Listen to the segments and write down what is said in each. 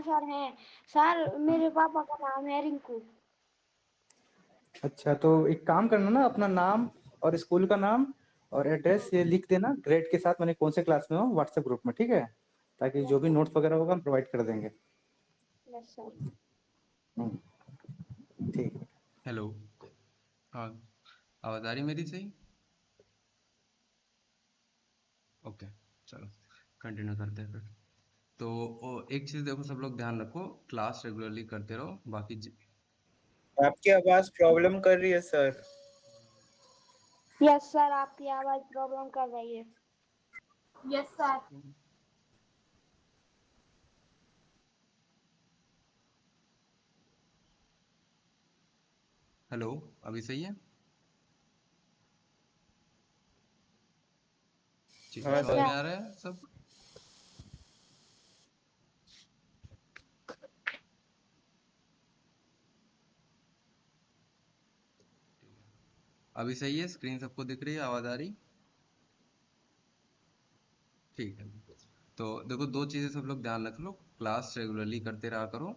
Sir हैं। Sir मेरे पापा का नाम है रिंकू। अच्छा, तो एक काम करना ना, अपना नाम और स्कूल का नाम और एड्रेस ये लिख देना ग्रेड के साथ, मैंने कौन से क्लास में हो, व्हाट्सएप ग्रुप में, ठीक है? ताकि जो यस भी सर। नोट्स वगैरह होगा हम प्रोवाइड कर देंगे। Yes sir. हम्म, ठीक है। हेलो। हाँ, आवाज़ आ रही मेरी सही? ओके, चलो कंटिन्यू करते हैं फिर। तो एक चीज़ देखो, सब लोग ध्यान रखो, क्लास रेगुलरली करते रहो। बाकी आपकी आवाज प्रॉब्लम कर रही है सर। यस सर, आपकी आवाज प्रॉब्लम कर रही है। Yes sir. हेलो, अभी सही है? ठीक है, हाँ यस समझ सर। में सर। आ रहा है सब? अभी सही है? स्क्रीन सबको दिख रही है? आवाज़ आ रही? ठीक है। तो देखो, दो चीज़ें सब लोग ध्यान रख लो, क्लास रेगुलरली करते रहा करो,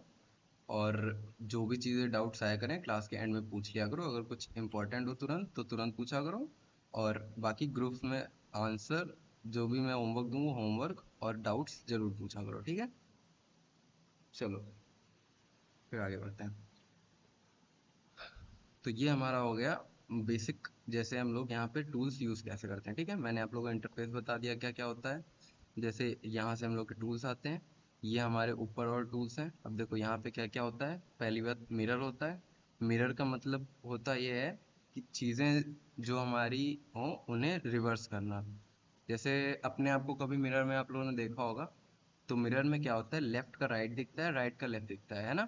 और जो भी चीज़ें डाउट्स आया करें क्लास के एंड में पूछ लिया करो। अगर कुछ इंपॉर्टेंट हो तुरंत तो तुरंत पूछा करो। और बाकी ग्रुप्स में आंसर, जो भी मैं होमवर्क दूंगा, होमवर्क और डाउट्स जरूर पूछा करो, ठीक है? चलो फिर आगे बढ़ते हैं। तो ये हमारा हो गया बेसिक, जैसे हम लोग यहाँ पे टूल्स यूज़ कैसे करते हैं, ठीक है? मैंने आप लोगों को इंटरफेस बता दिया क्या क्या होता है। जैसे यहाँ से हम लोग के टूल्स आते हैं, ये हमारे ऊपर और टूल्स हैं। अब देखो यहाँ पे क्या क्या होता है। पहली बात, मिरर होता है। मिरर का मतलब होता ये है कि चीज़ें जो हमारी हों उन्हें रिवर्स करना। जैसे अपने आप को कभी मिरर में आप लोगों ने देखा होगा, तो मिरर में क्या होता है, लेफ्ट का राइट दिखता है, राइट का लेफ्ट दिखता है ना?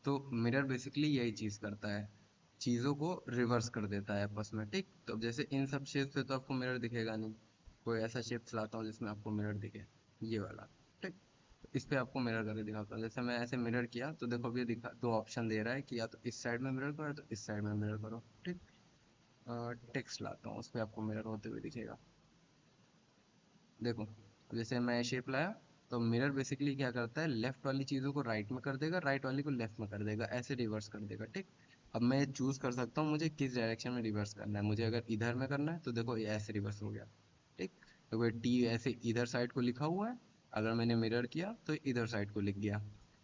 तो मिरर बेसिकली यही चीज़ करता है, चीज़ों को रिवर्स कर देता है आपस में, ठीक? तो अब जैसे इन सब शेप से तो आपको मिरर दिखेगा नहीं, कोई ऐसा शेप चलाता हूँ जिसमें आपको मिरर दिखे, ये वाला, ठीक? तो इस पे आपको मिरर करके दिखाता हूँ। जैसे मैं ऐसे मिरर किया तो देखो अब ये दिखा, दो ऑप्शन दे रहा है कि या तो इस साइड में मिरर करो या तो इस साइड में मिरर करो, ठीक? टेक्स्ट लाता हूँ, उस पर आपको मिरर होते हुए दिखेगा। देखो, अब जैसे मैं शेप लाया, तो मिरर बेसिकली क्या करता है, लेफ्ट वाली चीज़ों को राइट में कर देगा, राइट वाली को लेफ्ट में कर देगा, ऐसे रिवर्स कर देगा, ठीक? अब मैं चूज कर सकता हूँ मुझे किस डायरेक्शन में रिवर्स करना है। मुझे अगर इधर में करना है तो देखो ये ऐसे रिवर्स हो गया, ठीक? तो ये टी ऐसे इधर साइड को लिखा हुआ है, अगर मैंने मिरर किया तो इधर साइड को लिख दिया।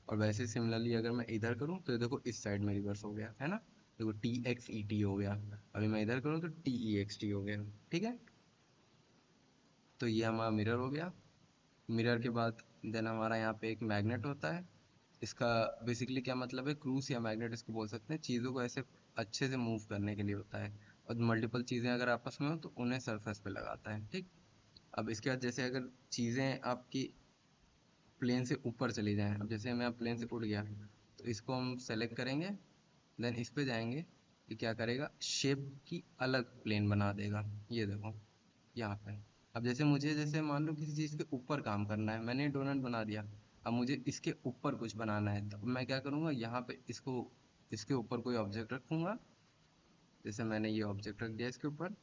और वैसे सिमिलरली अगर मैं इधर करूँ तो ये देखो इस साइड में रिवर्स हो गया, है ना? देखो टी एक्स ई टी हो गया। अभी मैं इधर करूँ तो टी ई एक्स टी हो गया, ठीक है? तो ये हमारा मिरर हो गया। मिरर के बाद देन हमारा यहाँ पे एक मैग्नेट होता है। इसका बेसिकली क्या मतलब है, क्रूस या मैग्नेट इसको बोल सकते हैं, चीज़ों को ऐसे अच्छे से मूव करने के लिए होता है। और मल्टीपल चीज़ें अगर आपस में हो तो उन्हें सरफेस पे लगाता है, ठीक? अब इसके बाद जैसे अगर चीज़ें आपकी प्लेन से ऊपर चली जाएं, अब जैसे मैं प्लेन से उड़ गया तो इसको हम सेलेक्ट करेंगे, देन इस पे जाएंगे, ये क्या करेगा, शेप की अलग प्लेन बना देगा। ये देखो यहाँ पे। अब जैसे मुझे, जैसे मान लो किसी चीज़ के ऊपर काम करना है, मैंने डोनट बना दिया, अब मुझे इसके ऊपर कुछ बनाना है, तो मैं क्या करूँगा, यहाँ पे इसको, इसके ऊपर कोई ऑब्जेक्ट रखूँगा। जैसे मैंने ये ऑब्जेक्ट रख दिया इसके ऊपर।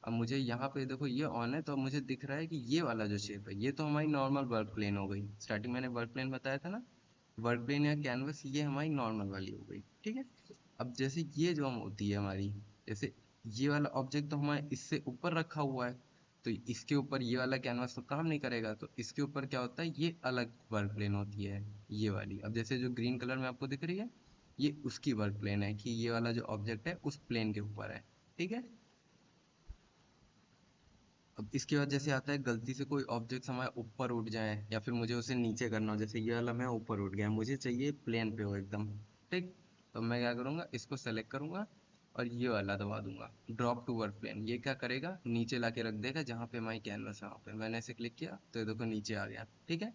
अब मुझे यहाँ पे देखो ये ऑन है, तो अब मुझे दिख रहा है कि ये वाला जो शेप है ये तो हमारी नॉर्मल वर्क प्लेन हो गई। स्टार्टिंग मैंने वर्क प्लेन बताया था ना, वर्क प्लेन या कैनवस, ये हमारी नॉर्मल वाली हो गई, ठीक है? अब जैसे ये जो हम होती है हमारी, जैसे ये वाला ऑब्जेक्ट तो हमारे इससे ऊपर रखा हुआ है, तो इसके ऊपर ये वाला कैनवस तो काम नहीं करेगा, तो इसके ऊपर क्या होता है, ये अलग वर्क प्लेन होती है, ये वाली। अब जैसे जो ग्रीन कलर में आपको दिख रही है, ये उसकी वर्क प्लेन है, कि ये वाला जो ऑब्जेक्ट है उस प्लेन के ऊपर है, ठीक है? अब इसके बाद जैसे आता है, गलती से कोई ऑब्जेक्ट हमारे ऊपर उठ जाए या फिर मुझे उसे नीचे करना हो, जैसे ये वाला मैं ऊपर उठ गया, मुझे चाहिए प्लेन पे हो एकदम, ठीक? तो मैं क्या करूँगा, इसको सेलेक्ट करूँगा और ये वाला दबा दूंगा, ड्रॉप टू वर्क प्लेन। ये क्या करेगा, नीचे ला के रख देगा जहाँ पे हमारी कैनवस है, वहाँ पे मैंने ऐसे क्लिक किया तो ये देखो नीचे आ गया, ठीक है?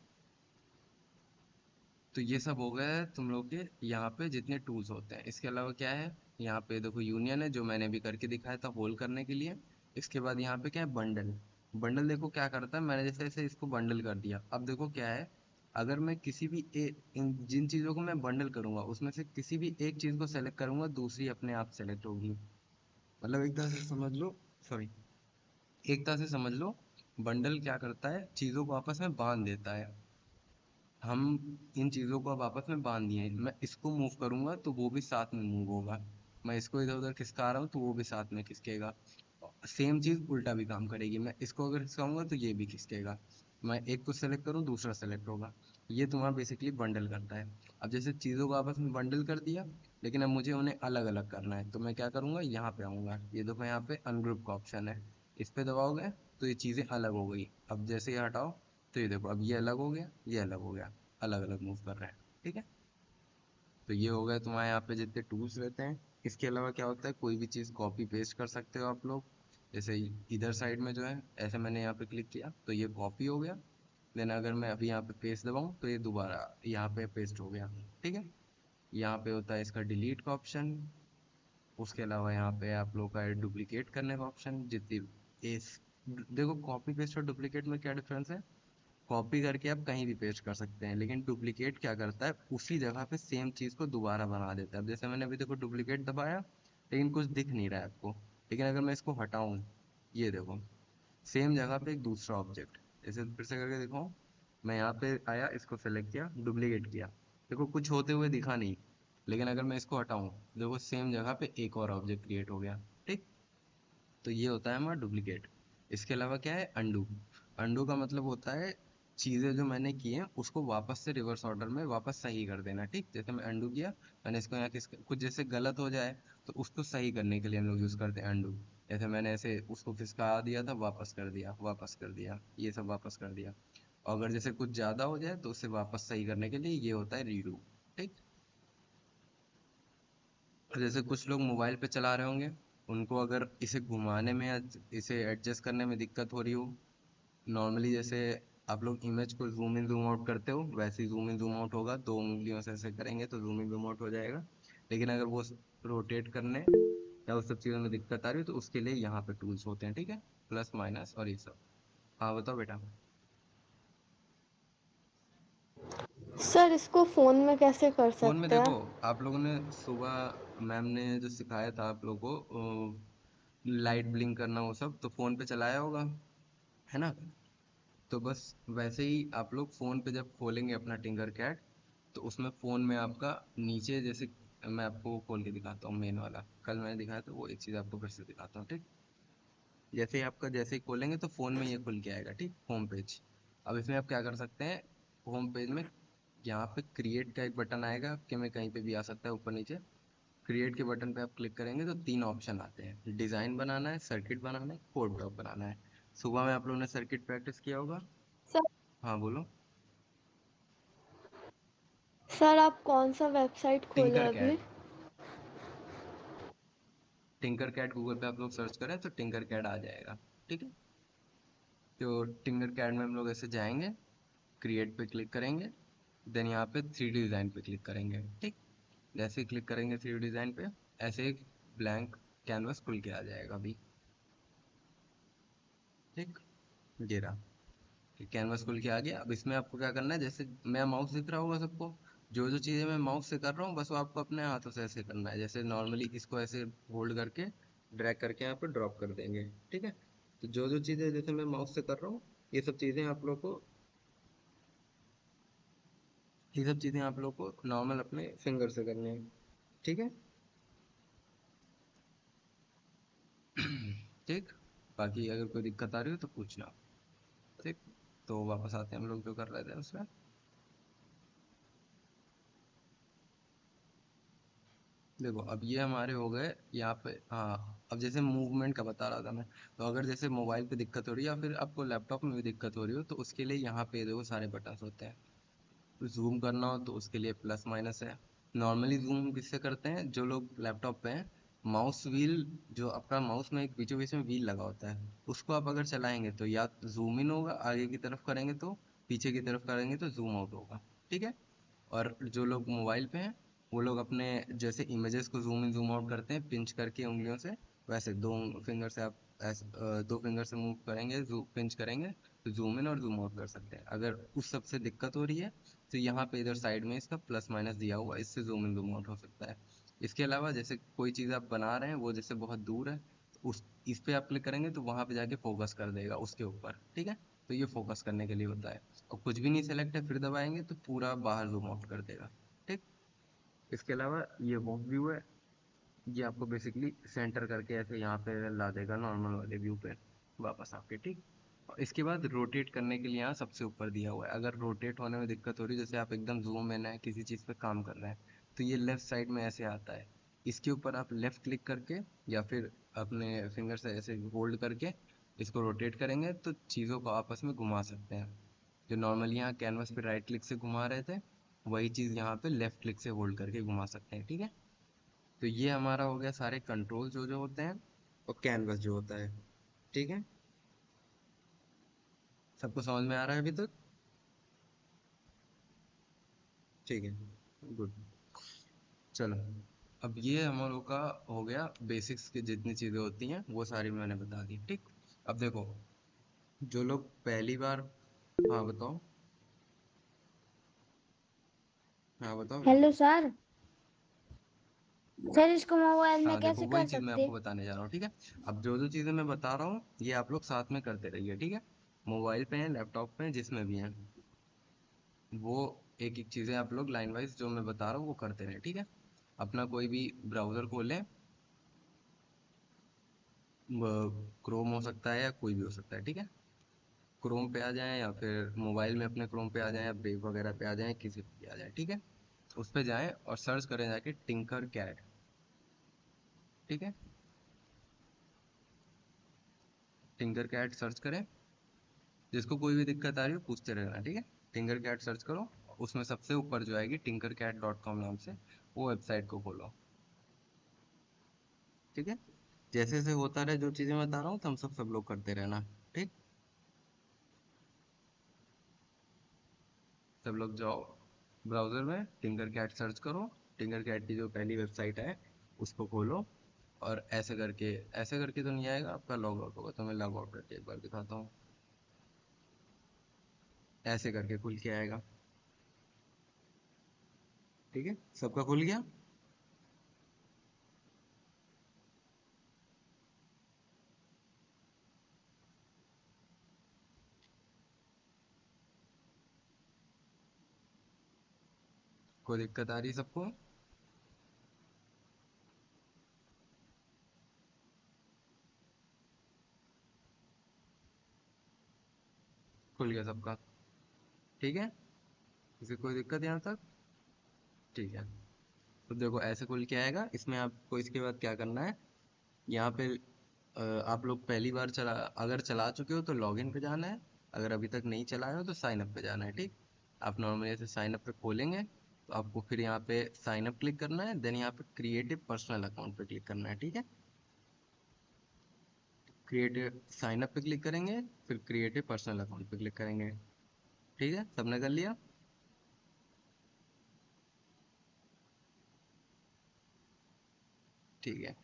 तो ये सब हो गया है तुम लोग के यहाँ पे जितने टूल्स होते हैं। इसके अलावा क्या है, यहाँ पे देखो यूनियन है, जो मैंने अभी करके दिखाया था होल करने के लिए। इसके बाद यहाँ पे क्या है, बंडल। बंडल देखो क्या करता है, मैंने जैसे ऐसे इसको बंडल कर दिया। अब देखो क्या है, अगर मैं किसी भी इन जिन चीज़ों को मैं बंडल करूंगा उसमें से किसी भी एक चीज़ को सेलेक्ट करूंगा, दूसरी अपने आप सेलेक्ट होगी। मतलब एक तरह से समझ लो, सॉरी, एक तरह से समझ लो, बंडल क्या करता है, चीज़ों को आपस में बांध देता है। हम इन चीज़ों को अब आपस में बांध दिए हैं। मैं इसको मूव करूंगा तो वो भी साथ में मूव होगा, मैं इसको इधर उधर खिसका रहा हूँ तो वो भी साथ में खिसकेगा। सेम चीज़ उल्टा भी काम करेगी, मैं इसको अगर खिसकाऊंगा तो ये भी खिसकेगा, मैं एक को सेलेक्ट करूँ दूसरा सेलेक्ट होगा। ये तुम्हारा बेसिकली बंडल करता है। अब जैसे चीज़ों को आपस में बंडल कर दिया, लेकिन अब मुझे उन्हें अलग अलग करना है, तो मैं क्या करूँगा, यहाँ पे आऊँगा, ये देखो यहाँ पे अनग्रुप का ऑप्शन है, इस पे दबाओगे तो ये चीज़ें अलग हो गई। अब जैसे ये हटाओ तो ये देखो अब ये अलग हो गया, ये अलग हो गया, अलग अलग मूव कर रहे हैं। ठीक है, तो ये हो गया तुम्हारे यहाँ पे जितने टूल्स रहते हैं। इसके अलावा क्या होता है, कोई भी चीज़ कॉपी पेस्ट कर सकते हो आप लोग। जैसे इधर साइड में जो है, ऐसे मैंने यहाँ पे क्लिक किया तो ये कॉपी हो गया, देन अगर मैं अभी यहाँ पे पेस्ट दबाऊँ तो ये दोबारा यहाँ पे पेस्ट हो गया। ठीक है, यहाँ पे होता है इसका डिलीट का ऑप्शन। उसके अलावा यहाँ पे आप लोग का डुप्लीकेट करने का ऑप्शन। जितनी इस देखो, कॉपी पेस्ट और डुप्लीकेट में क्या डिफरेंस है, कॉपी करके आप कहीं भी पेस्ट कर सकते हैं, लेकिन डुप्लीकेट क्या करता है, उसी जगह पे सेम चीज़ को दोबारा बना देता है। अब जैसे मैंने अभी देखो डुप्लीकेट दबाया, लेकिन कुछ दिख नहीं रहा है आपको, लेकिन अगर मैं इसको हटाऊं, ये देखो सेम जगह पे एक दूसरा ऑब्जेक्ट, जैसे फिर से करके देखो, मैं यहाँ पे आया, इसको सेलेक्ट किया, डुप्लीकेट किया, देखो कुछ होते हुए दिखा नहीं, लेकिन अगर मैं इसको हटाऊं, देखो सेम जगह पे एक और ऑब्जेक्ट क्रिएट हो गया। ठीक, तो ये होता है हमारा डुप्लीकेट। इसके अलावा क्या है, अंडू। अंडू का मतलब होता है चीज़ें जो मैंने की हैं उसको वापस से रिवर्स ऑर्डर में वापस सही कर देना। ठीक, जैसे मैं अंडू किया, मैंने इसको यहाँ किस कुछ जैसे गलत हो जाए तो उसको सही करने के लिए हम लोग यूज़ करते हैं अंडू। जैसे मैंने ऐसे उसको खिसका दिया था, वापस कर दिया, वापस कर दिया, ये सब वापस कर दिया। और अगर जैसे कुछ ज़्यादा हो जाए तो उसे वापस सही करने के लिए ये होता है रीडू। ठीक, जैसे कुछ लोग मोबाइल पे चला रहे होंगे, उनको अगर इसे घुमाने में या इसे एडजस्ट करने में दिक्कत हो रही हो, नॉर्मली जैसे आप लोग इमेज को जूम इन जूम आउट करते हो, वैसे ही जूम इन जूम आउट होगा, दो उंगलियों से ऐसे करेंगे तो जूम इन जूम आउट हो जाएगा। लेकिन अगर वो रोटेट करने या उस सब चीज़ों में दिक्कत आ रही हो तो उसके लिए यहाँ पे टूल्स होते हैं। ठीक है, प्लस माइनस और ये सब। हाँ बताओ बेटा। सर इसको फोन में कैसे कर फोन में सकते देखो, हैं? आप लोगों ने सुबह मैम ने जो सिखाया था आप लोगों को, लाइट ब्लिंक करना वो सब, तो फोन पे चलाया होगा, है ना। तो बस वैसे ही आप लोग फ़ोन पे जब खोलेंगे अपना टिंकर कैट, तो उसमें फ़ोन में आपका नीचे जैसे, मैं आपको खोल के दिखाता हूँ मेन वाला, कल मैंने दिखाया था वो एक चीज़ आपको फिर से दिखाता हूँ। ठीक, जैसे ही आपका जैसे ही खोलेंगे तो फ़ोन में ये खुल के आएगा। ठीक, होम पेज। अब इसमें आप क्या कर सकते हैं, होम पेज में यहाँ पे क्रिएट का एक बटन आएगा कि मैं कहीं पे भी आ सकता है ऊपर नीचे। क्रिएट के बटन पे आप क्लिक करेंगे तो तीन ऑप्शन आते हैं, डिज़ाइन बनाना है, सर्किट बनाना है, कोड ब्लॉक बनाना है। सुबह में आप लोगों ने सर्किट प्रैक्टिस किया होगा। सर हाँ बोलो। सर आप कौन सा वेबसाइट खोले टिंकर अभी? कैट। टिंकर कैट गूगल पे आप लोग सर्च करें तो टिंकर कैट आ जाएगा। ठीक है, तो टिंकर कैट में हम लोग ऐसे जाएंगे, क्रिएट पे क्लिक करेंगे, देन यहाँ पे 3D डिज़ाइन पे क्लिक करेंगे। ठीक, जैसे ही क्लिक करेंगे 3D डिज़ाइन पे, ऐसे एक ब्लैंक कैनवस खुल के आ जाएगा अभी। ठीक, ये रहा, कैनवस खुल के आ गया। अब इसमें आपको क्या करना है, जैसे मैं माउस दिख रहा होगा सबको, जो जो चीज़ें मैं माउस से कर रहा हूँ बस वो आपको अपने हाथों से ऐसे करना है। जैसे नॉर्मली इसको ऐसे होल्ड करके ड्रैग करके यहाँ पे ड्रॉप कर देंगे। ठीक है, तो जो जो चीज़ें जैसे मैं माउस से कर रहा हूँ, ये सब चीज़ें आप लोग को ये सब चीज़ें आप लोग को नॉर्मल अपने फिंगर से करनी है। ठीक है। ठीक, बाकी अगर कोई दिक्कत आ रही हो तो पूछना। ठीक, तो वापस आते हैं हम लोग जो कर रहे थे उसमें। देखो अब ये हमारे हो गए यहाँ पे। हाँ, अब जैसे मूवमेंट का बता रहा था मैं, तो अगर जैसे मोबाइल पे दिक्कत हो रही है या फिर आपको लैपटॉप में भी दिक्कत हो रही हो तो उसके लिए यहाँ पे देखो सारे बटन्स होते हैं। जूम करना हो तो उसके लिए प्लस माइनस है। नॉर्मली जूम हम किससे करते हैं, जो लोग लैपटॉप पे हैं, माउस व्हील, जो आपका माउस में एक बीचों बीच में व्हील लगा होता है, उसको आप अगर चलाएंगे तो या जूम इन होगा, आगे की तरफ करेंगे तो, पीछे की तरफ करेंगे तो जूम आउट होगा। ठीक है, और जो लोग मोबाइल पे हैं वो लोग अपने जैसे इमेजेस को जूम इन जूम आउट करते हैं पिंच करके उंगलियों से, वैसे दो फिंगर से आप ऐसे दो फिंगर से मूव करेंगे, पिंच करेंगे तो जूम इन और जूम आउट कर सकते हैं। अगर उस सब से दिक्कत हो रही है तो यहाँ पे इधर साइड में इसका प्लस माइनस दिया हुआ है, इससे जूम इन जूम आउट हो सकता है। इसके अलावा जैसे कोई चीज़ आप बना रहे हैं वो जैसे बहुत दूर है, तो उस इस पे आप क्लिक करेंगे तो वहाँ पे जाके फोकस कर देगा उसके ऊपर। ठीक है, तो ये फोकस करने के लिए होता है। और कुछ भी नहीं सेलेक्ट है फिर दबाएंगे तो पूरा बाहर जूम आउट कर देगा। ठीक, इसके अलावा ये वो व्यू है, ये आपको बेसिकली सेंटर करके ऐसे यहाँ पे ला देगा नॉर्मल वाले व्यू पे वापस आपके। ठीक, और इसके बाद रोटेट करने के लिए यहाँ सबसे ऊपर दिया हुआ है। अगर रोटेट होने में दिक्कत हो रही है, जैसे आप एकदम जूम इन है किसी चीज़ पे काम कर रहे हैं, तो ये लेफ्ट साइड में ऐसे आता है। इसके ऊपर आप लेफ्ट क्लिक करके या फिर अपने फिंगर से ऐसे होल्ड करके इसको रोटेट करेंगे तो चीज़ों को आपस में घुमा सकते हैं। जो नॉर्मली यहाँ कैनवस पे राइट क्लिक से घुमा रहे थे, वही चीज़ यहाँ पे लेफ्ट क्लिक से होल्ड करके घुमा सकते हैं। ठीक है, तो ये हमारा हो गया सारे कंट्रोल जो जो होते हैं और कैनवस जो होता है। ठीक है, सबको समझ में आ रहा है अभी तक? ठीक है, गुड। चलो, अब ये हम लोगों का हो गया बेसिक्स की जितनी चीज़ें होती हैं वो सारी मैंने बता दी। ठीक, अब देखो जो लोग पहली बार, हाँ बताओ, हाँ बताओ बेटा। Hello sir. सर इसको मोबाइल में हाँ देखो कैसे वही कर चीज़ मैं सकते? आपको बताने जा रहा हूँ। ठीक है, अब जो जो चीज़ें मैं बता रहा हूँ ये आप लोग साथ में करते रहिए। ठीक है, मोबाइल पे हैं, लैपटॉप पे हैं, जिसमें भी हैं, वो एक एक चीज़ें आप लोग लाइन वाइज जो मैं बता रहा हूँ वो करते रहें। ठीक है, अपना कोई भी ब्राउज़र खोलें, क्रोम हो सकता है या कोई भी हो सकता है। ठीक है, क्रोम पे आ जाएं या फिर मोबाइल में अपने क्रोम पे आ जाएं या ब्रेव वगैरह पे आ जाएं, किसी पे भी आ जाएं। ठीक है, उस पे जाएं और सर्च करें जाके टिंकर कैड। ठीक है, टिंकर कैड सर्च करें, जिसको कोई भी दिक्कत आ रही हो पूछते रहना। ठीक है, टिंकर कैड सर्च करो, उसमें सबसे ऊपर जो आएगी tinkercad.com नाम से, वो वेबसाइट को खोलो। ठीक है, जैसे जैसे होता रहे जो चीज़ें मैं बता रहा हूँ तो हम सब लोग करते रहना। ठीक, सब लोग जाओ ब्राउज़र में टिंकर कैट सर्च करो, टिंकर कैट की जो पहली वेबसाइट है उसको खोलो, और ऐसे करके तो नहीं आएगा आपका, लॉग आउट होगा। तो मैं लॉग आउट करके एक बार दिखाता हूँ, ऐसे करके खुल के आएगा। ठीक है, सबका खुल गया? कोई दिक्कत आ रही है सबको? खुल गया सबका? ठीक है, किसी को कोई दिक्कत यहाँ तक? ठीक है, तो देखो ऐसे खुल के आएगा। इसमें आपको इसके बाद क्या करना है, यहाँ पे आप लोग पहली बार अगर चला चुके हो तो लॉगिन पे जाना है, अगर अभी तक नहीं चलाए हो तो साइन अप पे जाना है। ठीक, आप नॉर्मली ऐसे साइन अप पे खोलेंगे तो आपको फिर यहाँ पे साइन अप क्लिक करना है, देन यहाँ पे क्रिएटिव पर्सनल अकाउंट पे क्लिक करना है। ठीक है, क्रिएटिव साइन अप पे क्लिक करेंगे, फिर क्रिएटिव पर्सनल अकाउंट पे क्लिक करेंगे। ठीक है, सबने कर लिया? ठीक है,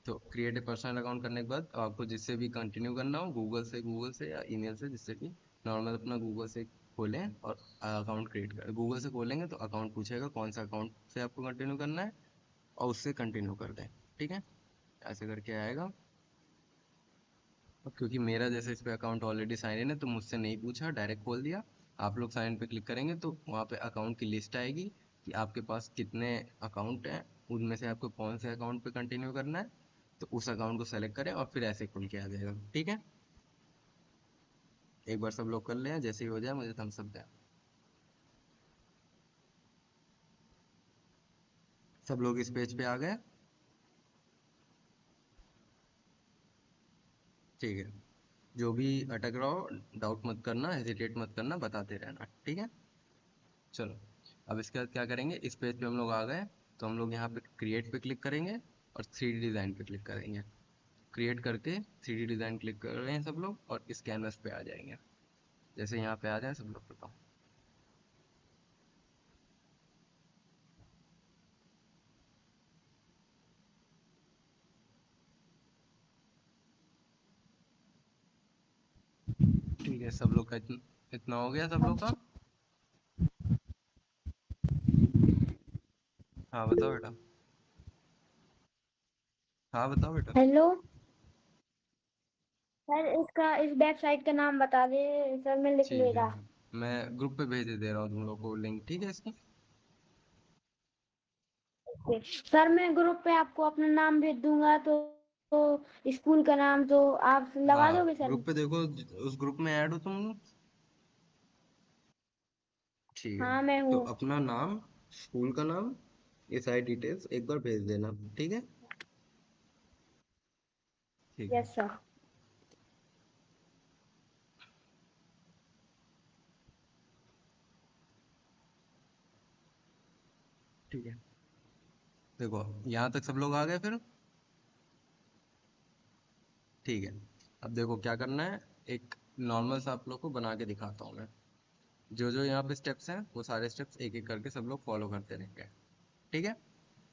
तो क्रिएट ए पर्सनल अकाउंट करने के बाद आपको जिससे भी कंटिन्यू करना हो, गूगल से या ईमेल से, जिससे भी नॉर्मल अपना गूगल से खोलें और अकाउंट क्रिएट करें। गूगल से खोलेंगे तो अकाउंट पूछेगा कौन सा अकाउंट से आपको कंटिन्यू करना है, और उससे कंटिन्यू कर दें। ठीक है, ऐसे करके आएगा। अब क्योंकि मेरा जैसे इस पे अकाउंट ऑलरेडी साइन इन है तो मुझसे नहीं पूछा, डायरेक्ट खोल दिया। आप लोग साइन पे क्लिक करेंगे तो वहाँ पे अकाउंट की लिस्ट आएगी कि आपके पास कितने अकाउंट हैं, उनमें से आपको कौन से अकाउंट पे कंटिन्यू करना है, तो उस अकाउंट को सेलेक्ट करें और फिर ऐसे खुल के आ जाएगा। ठीक है, एक बार सब लोग कर लें, जैसे ही हो जाए मुझे थम्स अप दें। सब लोग इस पेज पे आ गए? ठीक है, जो भी अटक रहा हो डाउट मत करना, हेजिटेट मत करना, बताते रहना। ठीक है, चलो, अब इसके बाद क्या करेंगे, इस पेज पे हम लोग आ गए तो हम लोग यहाँ पे क्रिएट पे क्लिक करेंगे और 3D डिज़ाइन पे क्लिक करेंगे। क्रिएट करके 3D डिज़ाइन क्लिक कर रहे हैं सब लोग और इस कैनवस पे आ जाएंगे। जैसे यहाँ पे आ जाए सब लोग बताओ। ठीक है, सब लोग का इतना हो गया सब लोग का? हाँ बताओ बेटा। हाँ बताओ बेटा। हेलो। सर इसका इस वेबसाइट का नाम बता दे, सर मैं लिख ठीक है, लेगा। मैं ग्रुप पे भेज दे रहा हूँ तुम लोग को लिंक, ठीक है इसकी। सर मैं ग्रुप पे आपको अपना नाम भेज दूंगा, तो स्कूल का नाम तो आप लगा हाँ, दोगे सर? ग्रुप पे देखो, उस ग्रुप में ऐड हो तुम लोग। ठीक है, हाँ मैं तो हूँ। अपना नाम, स्कूल का नाम, ये सारी डिटेल्स एक बार भेज देना, ठीक है। ठीक है। Yes sir. ठीक है, देखो यहाँ तक सब लोग आ गए फिर। ठीक है, अब देखो क्या करना है, एक नॉर्मल सा आप लोग को बना के दिखाता हूँ मैं। जो जो यहाँ पे स्टेप्स हैं वो सारे स्टेप्स एक एक करके सब लोग फॉलो करते रहेंगे, ठीक है।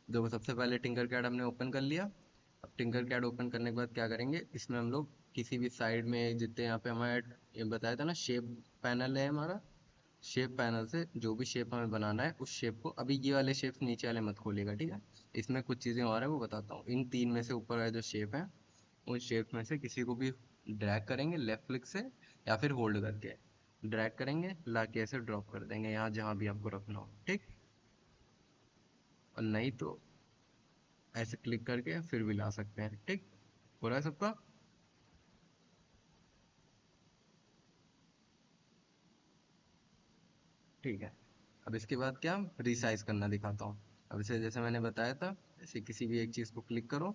देखो सबसे पहले टिंकर कैड हमने ओपन कर लिया। अब टिंकर कैड ओपन करने के बाद क्या करेंगे, इसमें हम लोग किसी भी साइड में जितने यहाँ पे हमारे ये बताया था ना शेप पैनल है हमारा, शेप पैनल से जो भी शेप हमें बनाना है उस शेप को, अभी ये वाले शेप्स नीचे वाले मत खोलिएगा, ठीक है। इसमें कुछ चीज़ें और हैं वो बताता हूँ। इन तीन में से ऊपर वाले जो शेप है, उन शेप में से किसी को भी ड्रैग करेंगे लेफ्ट क्लिक से या फिर होल्ड करके ड्रैग करेंगे, लाके ऐसे ड्रॉप कर देंगे यहाँ जहाँ भी आपको रखना हो, ठीक। और नहीं तो ऐसे क्लिक करके फिर भी ला सकते हैं, ठीक। हो रहा है सबका? ठीक है, अब इसके बाद क्या, रिसाइज करना दिखाता हूँ। अब इसे जैसे मैंने बताया था, ऐसे किसी भी एक चीज़ को क्लिक करो,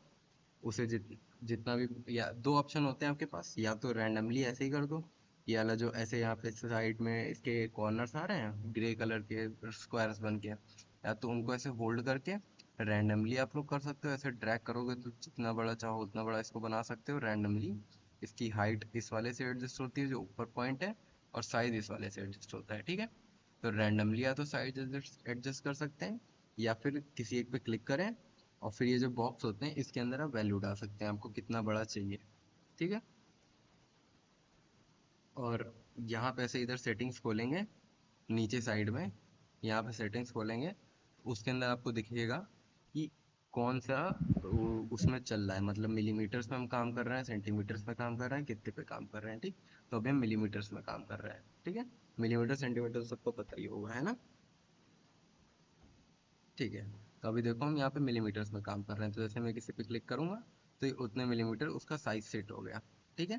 उसे जितना भी, या दो ऑप्शन होते हैं आपके पास, या तो रैंडमली ऐसे ही कर दो, ये वाला जो ऐसे यहाँ पे साइड में इसके कॉर्नर्स आ रहे हैं ग्रे कलर के स्क्वायर्स बन के, या तो उनको ऐसे होल्ड करके रैंडमली आप लोग कर सकते हो। ऐसे ड्रैग करोगे तो जितना बड़ा चाहो उतना बड़ा इसको बना सकते हो रैंडमली। इसकी हाइट इस वाले से एडजस्ट होती है जो ऊपर पॉइंट है, और साइज इस वाले से एडजस्ट होता है, ठीक है। तो रैंडमली या तो साइज एडजस्ट कर सकते हैं, या फिर किसी एक पे क्लिक करें और फिर ये जो बॉक्स होते हैं इसके अंदर आप वैल्यू डाल सकते हैं आपको कितना बड़ा चाहिए, ठीक है। और यहाँ पे ऐसे इधर सेटिंग्स खोलेंगे, नीचे साइड में यहाँ पे सेटिंग्स खोलेंगे, उसके अंदर आपको दिखेगा कि कौन सा उसमें चल रहा है, मतलब मिलीमीटर्स में हम काम कर रहे हैं, सेंटीमीटर्स में काम कर रहे हैं, कितने पे काम कर रहे हैं, ठीक। तो अभी हम मिलीमीटर्स में काम कर रहे हैं, ठीक है। मिलीमीटर सेंटीमीटर सबको पता ही होगा, है ना। ठीक है, तो अभी देखो हम यहाँ पे मिलीमीटर्स में काम कर रहे हैं, तो जैसे मैं किसी पे क्लिक करूंगा तो ये उतने मिलीमीटर उसका साइज सेट हो गया, ठीक है।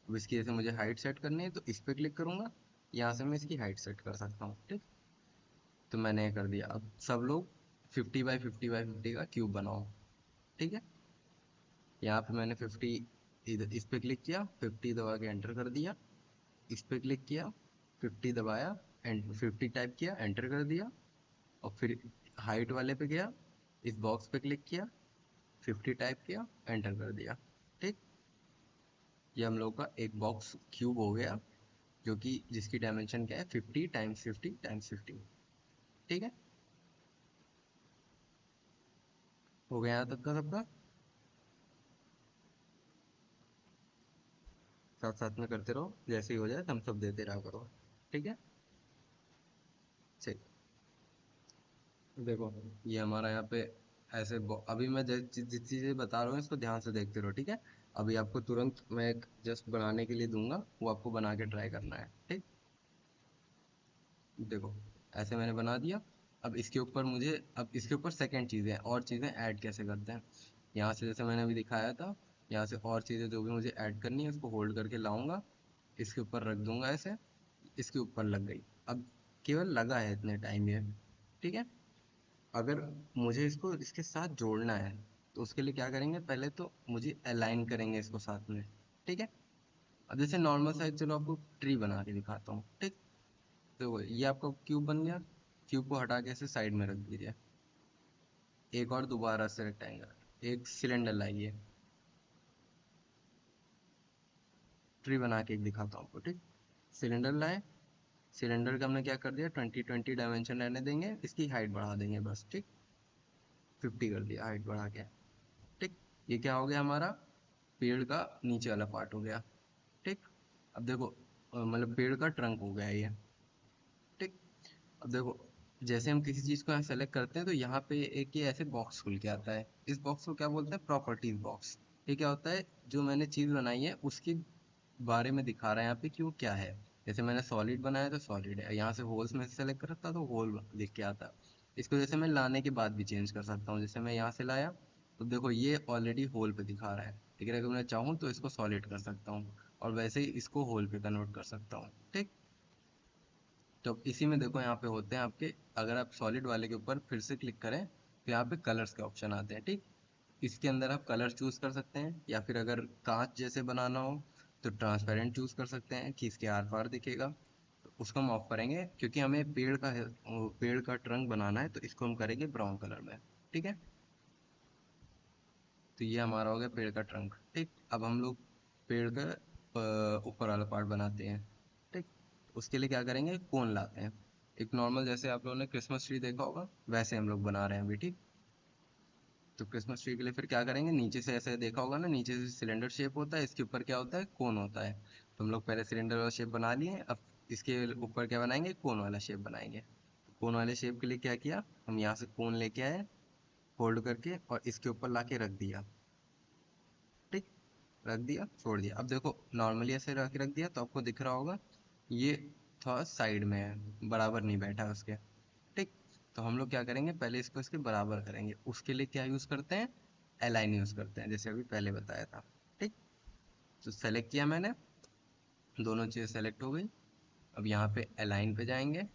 अब इसकी जैसे मुझे हाइट सेट करनी है तो इस पे क्लिक करूंगा, यहाँ से मैं इसकी हाइट सेट कर सकता हूँ, ठीक। तो मैंने ये कर दिया। अब सब लोग 50 बाई 50 बाई 50 का क्यूब बनाओ, ठीक है। यहाँ पे मैंने 50, इधर इस पे क्लिक किया, 50 दबा के एंटर कर दिया, इस पे क्लिक किया, 50 दबाया एंड 50 टाइप किया, एंटर कर दिया, और फिर हाइट वाले पे गया, इस बॉक्स पे क्लिक किया, 50 टाइप किया, एंटर कर दिया, ठीक। ये हम लोग का एक बॉक्स क्यूब हो गया, जो कि जिसकी डायमेंशन क्या है 50 टाइम्स 50 टाइम्स 50, ठीक है। हो गया यहाँ तक का सबका, साथ साथ में करते रहो, जैसे ही हो जाए थम्स अप देते रहा करो, ठीक है। ठीक, देखो ये हमारा यहाँ पे ऐसे अभी मैं जिस चीज़ें बता रहा हूँ इसको ध्यान से देखते रहो, ठीक है। अभी आपको तुरंत मैं एक जस्ट बनाने के लिए दूंगा, वो आपको बना के ट्राई करना है, ठीक। देखो ऐसे मैंने बना दिया। अब इसके ऊपर मुझे, अब इसके ऊपर सेकंड चीज़ें और चीज़ें ऐड कैसे करते हैं, यहाँ से जैसे मैंने अभी दिखाया था, यहाँ से और चीज़ें जो भी मुझे ऐड करनी है उसको होल्ड करके लाऊंगा, इसके ऊपर रख दूंगा ऐसे, इसके ऊपर लग गई। अब केवल लगा है इतने टाइम ये, ठीक है। अगर मुझे इसको इसके साथ जोड़ना है तो उसके लिए क्या करेंगे, पहले तो मुझे अलाइन करेंगे इसको साथ में, ठीक है। अब जैसे नॉर्मल साइज, चलो आपको ट्री बना के दिखाता हूँ, ठीक। तो ये आपका क्यूब बन गया, क्यूब को हटा के ऐसे साइड में रख दीजिए, एक और दोबारा से रेक्टेंगल, एक सिलेंडर लाइए, ट्री बना के एक दिखाता हूँ आपको, ठीक। सिलेंडर लाए, सिलेंडर का हमने क्या कर दिया, 20 20 डायमेंशन रहने देंगे, इसकी हाइट बढ़ा देंगे बस, ठीक। 50 कर दिया हाइट बढ़ा के, ठीक। ये क्या हो गया हमारा, पेड़ का नीचे वाला पार्ट हो गया, ठीक। अब देखो मतलब पेड़ का ट्रंक हो गया ये, ठीक। अब देखो जैसे हम किसी चीज़ को यहाँ सेलेक्ट करते हैं तो यहाँ पे एक ये ऐसे बॉक्स खुल के आता है, इस बॉक्स को क्या बोलते हैं, प्रॉपर्टीज बॉक्स। ये क्या होता है, जो मैंने चीज़ बनाई है उसकी बारे में दिखा रहा है यहाँ पे कि वो क्या है। जैसे मैंने सॉलिड बनाया तो सॉलिड है, यहाँ से होल्स में से सेलेक्ट कर सकता तो होल लिख के आता। इसको जैसे मैं लाने के बाद भी चेंज कर सकता हूँ, जैसे मैं यहाँ से लाया तो देखो ये ऑलरेडी होल पे दिखा रहा है, लेकिन अगर मैं चाहूँ तो इसको सॉलिड कर सकता हूँ और वैसे ही इसको होल पे कन्वर्ट कर सकता हूँ। ठीक, तो इसी में देखो यहाँ पे होते हैं आपके, अगर आप सॉलिड वाले के ऊपर फिर से क्लिक करें तो यहाँ पे कलर्स के ऑप्शन आते हैं। ठीक, इसके अंदर आप कलर चूज कर सकते हैं, या फिर अगर कांच जैसे बनाना हो तो ट्रांसपेरेंट चूज कर सकते हैं कि इसके आर पार दिखेगा। तो उसको हम ऑफ करेंगे क्योंकि हमें पेड़ का ट्रंक बनाना है, तो इसको हम करेंगे ब्राउन कलर में। ठीक है, तो ये हमारा हो गया पेड़ का ट्रंक। ठीक, अब हम लोग पेड़ का ऊपर वाला पार्ट बनाते हैं। ठीक, उसके लिए क्या करेंगे, कोन लाते हैं। एक नॉर्मल जैसे आप लोगों ने क्रिसमस ट्री देखा होगा वैसे हम लोग बना रहे हैं अभी। ठीक, तो क्रिसमस ट्री के लिए फिर क्या करेंगे, नीचे से ऐसे देखा होगा ना, नीचे से सिलेंडर शेप होता है, इसके ऊपर क्या होता है, कोन होता है। तो हम लोग पहले सिलेंडर वाला शेप बना लिए, अब इसके ऊपर क्या बनाएंगे, कोन वाला शेप बनाएंगे। कोन वाले शेप के लिए क्या किया, हम यहाँ से कोन लेके आए फोल्ड करके और इसके ऊपर लाके रख दिया। ठीक, रख दिया, छोड़ दिया। अब देखो नॉर्मली ऐसे रख दिया तो आपको दिख रहा होगा ये थोड़ा साइड में है, बराबर नहीं बैठा है उसके। ठीक, तो हम लोग क्या करेंगे, पहले इसको इसके बराबर करेंगे। उसके लिए क्या यूज करते हैं, अलाइन यूज करते हैं, जैसे अभी पहले बताया था। ठीक, तो सेलेक्ट किया मैंने, दोनों चीज़ें सेलेक्ट हो गई। अब यहाँ पे अलाइन पे जाएंगे,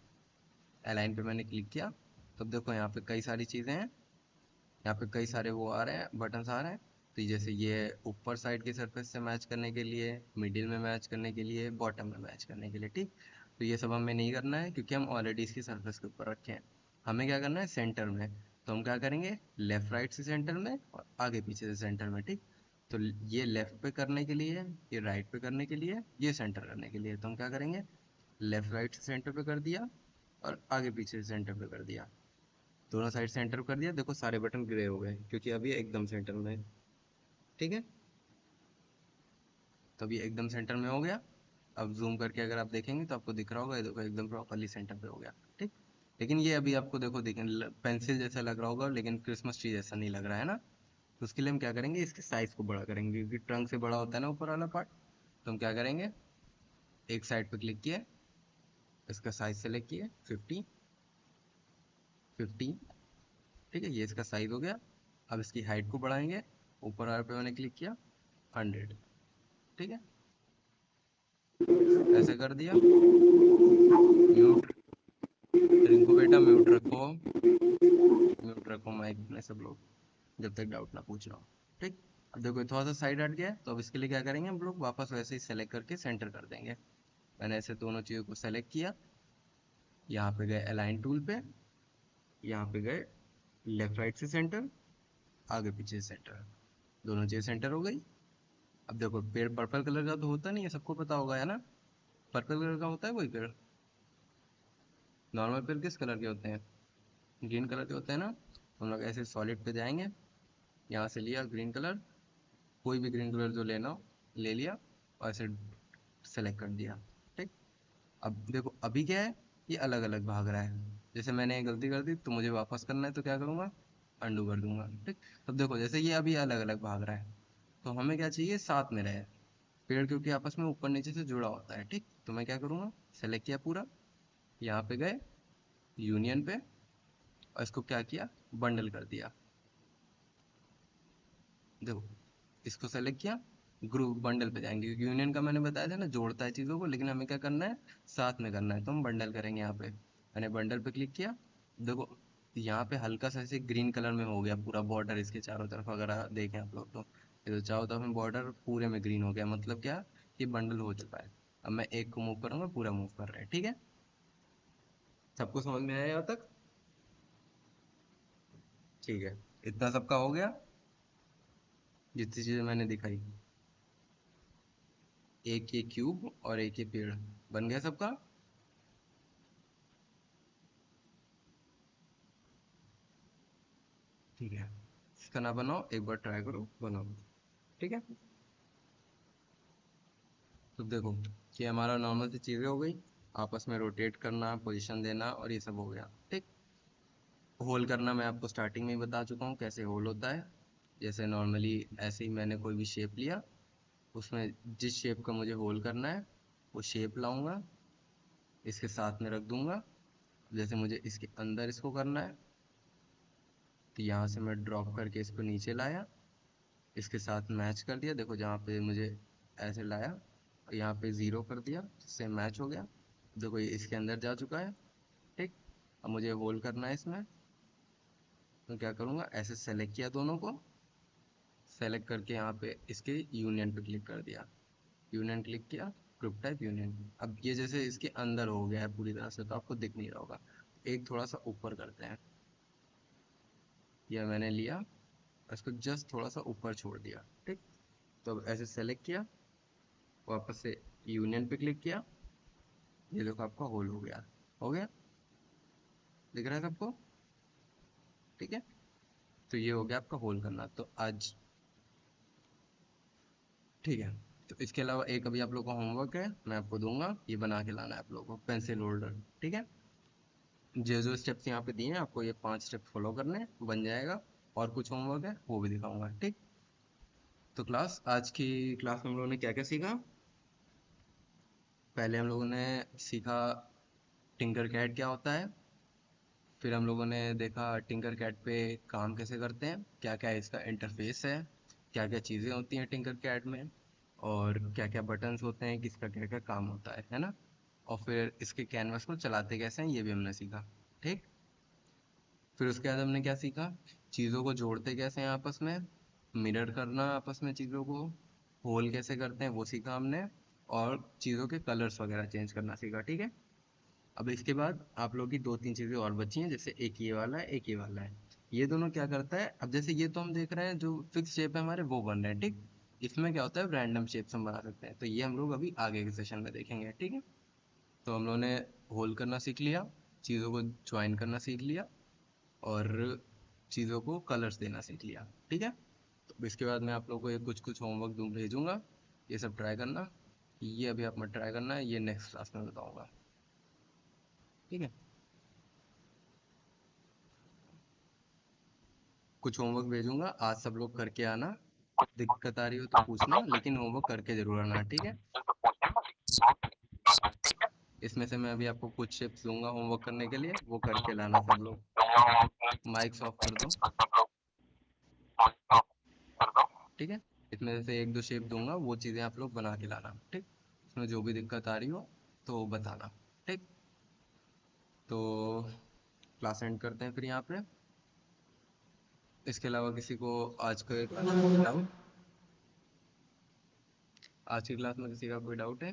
अलाइन पे मैंने क्लिक किया। तब देखो यहाँ पे कई सारी चीज़ें हैं, यहाँ पे कई सारे वो आ रहे हैं, बटन्स आ रहे हैं। तो जैसे ये ऊपर साइड के सरफेस से मैच करने के लिए, मिडिल में मैच करने के लिए, बॉटम में मैच करने के लिए। ठीक, तो ये सब हमें नहीं करना है क्योंकि हम ऑलरेडी इसकी सरफेस के ऊपर रखे हैं। हमें क्या करना है, सेंटर में। तो हम क्या करेंगे, लेफ्ट राइट से सेंटर में और आगे पीछे से सेंटर में। ठीक, तो ये लेफ्ट पे करने के लिए, ये राइट पे करने के लिए, ये सेंटर करने के लिए। तो हम क्या करेंगे, लेफ्ट राइट से सेंटर पे कर दिया और आगे पीछे से सेंटर पे कर दिया। दोनों साइड सेंटर कर दिया, देखो सारे बटन ग्रे हो गए क्योंकि अब ये एकदम सेंटर में है। ठीक है, तो अब ये एकदम सेंटर में हो गया। अब जूम करके अगर आप देखेंगे तो आपको दिख रहा होगा, ये देखो एकदम प्रॉपरली सेंटर पे हो गया। ठीक, लेकिन ये अभी आपको देखो पेंसिल जैसा लग रहा होगा, लेकिन क्रिसमस ट्री जैसा नहीं लग रहा है ना। तो उसके लिए हम क्या करेंगे, इसके साइज को बड़ा करेंगे क्योंकि ट्रंक से बड़ा होता है ना ऊपर वाला पार्ट। तो हम क्या करेंगे, एक साइड पे क्लिक किए, इसका साइज सेलेक्ट किए 50, 50। ठीक है, ये इसका साइज हो गया। अब इसकी हाइट को बढ़ाएंगे, ऊपर वाले पे मैंने क्लिक किया 100। ठीक है, ऐसे कर दिया। म्यूट, रिंकू बेटा म्यूट रखो, म्यूट रखो माइक में सब लोग, जब तक डाउट ना पूछ रहा हो। ठीक, अब देखो थोड़ा सा साइड हट गया, तो अब इसके लिए क्या करेंगे, हम लोग वापस वैसे ही सेलेक्ट करके सेंटर कर देंगे। मैंने ऐसे दोनों चीज़ों को सेलेक्ट किया, यहाँ पे गए अलाइन टूल पे, यहाँ पे गए लेफ्ट राइट से सेंटर, आगे पीछे से सेंटर, दोनों चीज़ें सेंटर हो गई। अब देखो पेड़ पर्पल कलर का तो होता नहीं है, सबको पता होगा है ना, पर्पल कलर का होता है कोई पेड़, नॉर्मल पेड़ किस कलर के होते हैं, ग्रीन कलर के होते हैं ना। हम लोग ऐसे सॉलिड पे जाएंगे, यहाँ से लिया ग्रीन कलर, कोई भी ग्रीन कलर जो लेना हो ले लिया और ऐसे सेलेक्ट कर दिया। ठीक, अब देखो अभी क्या है, ये अलग अलग भाग रहा है। जैसे मैंने गलती कर दी तो मुझे वापस करना है, तो क्या करूँगा, अंडू कर दूंगा। ठीक, तब देखो जैसे ये अभी अलग अलग भाग रहा है, तो हमें क्या चाहिए, साथ में रहे पेड़, क्योंकि आपस में ऊपर नीचे से जुड़ा होता है। ठीक, तो मैं क्या करूँगा, सेलेक्ट किया पूरा, यहाँ पे गए यूनियन पे और इसको क्या किया, बंडल कर दिया। देखो इसको सेलेक्ट किया, ग्रुप बंडल पे जाएंगे क्योंकि यूनियन का मैंने बताया था ना जोड़ता है चीज़ों को, लेकिन हमें क्या करना है, साथ में करना है, तो हम बंडल करेंगे। यहाँ पे मैंने बंडल पे क्लिक किया, देखो यहाँ पे हल्का सा ऐसे ग्रीन कलर में हो गया पूरा बॉर्डर इसके चारों तरफ, अगर देखें आप लोग तो ये तो चारों तरफ में बॉर्डर पूरे में ग्रीन हो गया, मतलब क्या, ये बंडल हो चुका है। अब मैं एक को मूव करूंगा, पूरा मूव कर रहा है। ठीक है, सबको समझ में आया यहाँ तक, ठीक है, इतना सबका हो गया, जितनी चीजें मैंने दिखाई, एक ये क्यूब और एक ये पेड़ बन गया सबका। ठीक है, इसका ना बनाओ, एक बार ट्राई करो बनाओ। ठीक है, तो देखो ये हमारा नॉर्मल सी चीज़ें हो गई, आपस में रोटेट करना, पोजीशन देना और ये सब हो गया। ठीक, होल करना मैं आपको स्टार्टिंग में ही बता चुका हूँ कैसे होल होता है। जैसे नॉर्मली ऐसे ही मैंने कोई भी शेप लिया, उसमें जिस शेप का मुझे होल करना है वो शेप लाऊंगा, इसके साथ में रख दूंगा। जैसे मुझे इसके अंदर इसको करना है तो यहाँ से मैं ड्रॉप करके इसको नीचे लाया, इसके साथ मैच कर दिया। देखो जहाँ पे मुझे ऐसे लाया और यहाँ पे 0 कर दिया, जिससे मैच हो गया। देखो ये इसके अंदर जा चुका है। ठीक, अब मुझे होल करना है इसमें, तो क्या करूँगा, ऐसे सेलेक्ट किया दोनों को, सेलेक्ट करके यहाँ पे इसके यूनियन पे क्लिक कर दिया, यूनियन क्लिक किया, ग्रुप टाइप यूनियन। अब ये जैसे इसके अंदर हो गया है पूरी तरह से, तो आपको दिख नहीं रहा होगा। एक थोड़ा सा ऊपर करते हैं, यह मैंने लिया, इसको जस्ट थोड़ा सा ऊपर छोड़ दिया। ठीक, तो अब ऐसे सेलेक्ट किया, वापस से यूनियन पे क्लिक किया, ये देखो आपका होल हो गया। हो गया, दिख रहा है सबको? ठीक है, तो ये हो गया आपका होल करना। तो आज ठीक है, तो इसके अलावा एक अभी आप लोग का होमवर्क है, मैं आपको दूंगा, ये बना के लाना है आप लोगों को, पेंसिल होल्डर। ठीक है, जो स्टेप्स यहाँ पे दिए हैं आपको, ये 5 स्टेप फॉलो करने हैं, बन जाएगा। और कुछ होमवर्क है वो भी दिखाऊंगा। ठीक, तो क्लास, आज की क्लास में हम लोगों ने क्या क्या सीखा? पहले हम लोगों ने सीखा टिंकर कैड क्या होता है, फिर हम लोगों ने देखा टिंकर कैड पे काम कैसे करते हैं, क्या क्या इसका इंटरफेस है, क्या क्या चीज़ें होती हैं टिंकर कैड में, और क्या क्या बटन्स होते हैं, किसका क्या क्या काम होता है ना। और फिर इसके कैनवास को चलाते कैसे हैं ये भी हमने सीखा। ठीक, फिर उसके बाद हमने क्या सीखा, चीज़ों को जोड़ते कैसे हैं आपस में, मिरर करना आपस में चीज़ों को, होल कैसे करते हैं वो सीखा हमने, और चीज़ों के कलर्स वगैरह चेंज करना सीखा। ठीक है, अब इसके बाद आप लोग की 2-3 चीज़ें और बची हैं, जैसे एक ये वाला है, एक ये वाला है। ये दोनों क्या करता है, अब जैसे ये तो हम देख रहे हैं जो फिक्स शेप है हमारे वो बन रहे हैं। ठीक, इसमें क्या होता है, रैंडम शेप्स हम बना सकते हैं, तो ये हम लोग अभी आगे के सेशन में देखेंगे। ठीक है, तो हम लोगों ने होल करना सीख लिया, चीज़ों को ज्वाइन करना सीख लिया, और चीज़ों को कलर्स देना सीख लिया। ठीक है, तो इसके बाद मैं आप लोगों को ये कुछ कुछ होमवर्क भेजूंगा, ये सब ट्राई करना। ये अभी आप मत ट्राई करना है, ये नेक्स्ट क्लास में बताऊंगा। ठीक है, कुछ होमवर्क भेजूंगा, आज सब लोग करके आना। दिक्कत आ रही हो तो पूछना, लेकिन होमवर्क करके जरूर आना। ठीक है, इसमें से मैं अभी आपको कुछ टिप्स दूंगा होमवर्क करने के लिए, वो करके लाना सब लोग। माइक्स ऑफ कर दो। ठीक है, इसमें से 1-2 शेप दूंगा, वो चीज़ें आप लोग बना के लाना। ठीक, इसमें जो भी दिक्कत आ रही हो तो बताना। ठीक, तो क्लास एंड करते हैं फिर यहाँ पे। इसके अलावा किसी को आज के क्लास में डाउट, आज की क्लास में किसी का कोई डाउट है?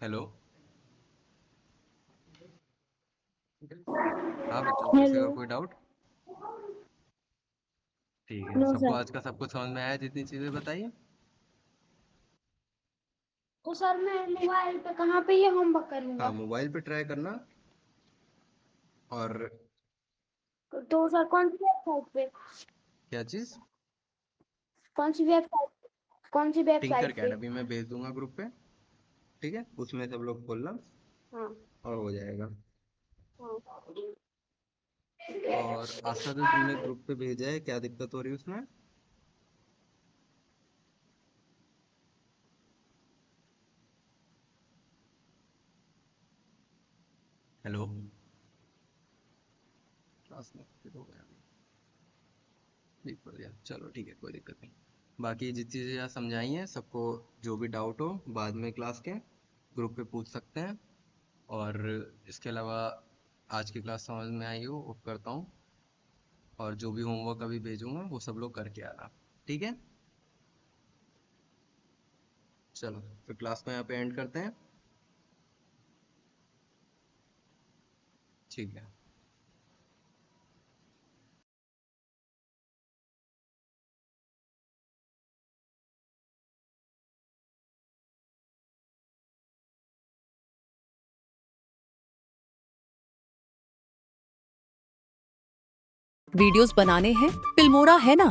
हेलो, हाँ बच्चों, किसी हेलो। का कोई डाउट? ठीक है, नो सबको सर। आज का सब कुछ समझ में आया, जितनी चीज़ें बताइए? तो सर मैं मोबाइल पे कहाँ पे ये होमवर्क हाँ, करूँगा? मोबाइल पे ट्राई करना। और तो सर कौन सी वेबसाइट पे? क्या चीज़? कौन सी वेबसाइट? कौन सी टिंकर वेबसाइट कैड पे? अभी मैं भेज दूंगा ग्रुप पे। ठीक है, उसमें सब लोग खोलना हाँ। और हो जाएगा। हाँ। और आज का जो तुमने ग्रुप पे भेजा है, क्या दिक्कत हो रही है उसमें? हेलो, क्लास में फिर हो गया अभी, ठीक पड़ गया, चलो ठीक है, कोई दिक्कत नहीं। बाकी जितनी चीज़ें यहाँ समझाई हैं सबको, जो भी डाउट हो बाद में क्लास के ग्रुप पे पूछ सकते हैं। और इसके अलावा आज की क्लास समझ में आई हो वो करता हूँ, और जो भी होमवर्क अभी भेजूंगा वो सब लोग करके आना। ठीक है, चलो फिर क्लास को यहाँ पे एंड करते हैं। ठीक है। वीडियोस बनाने हैं, फिल्मोरा है ना।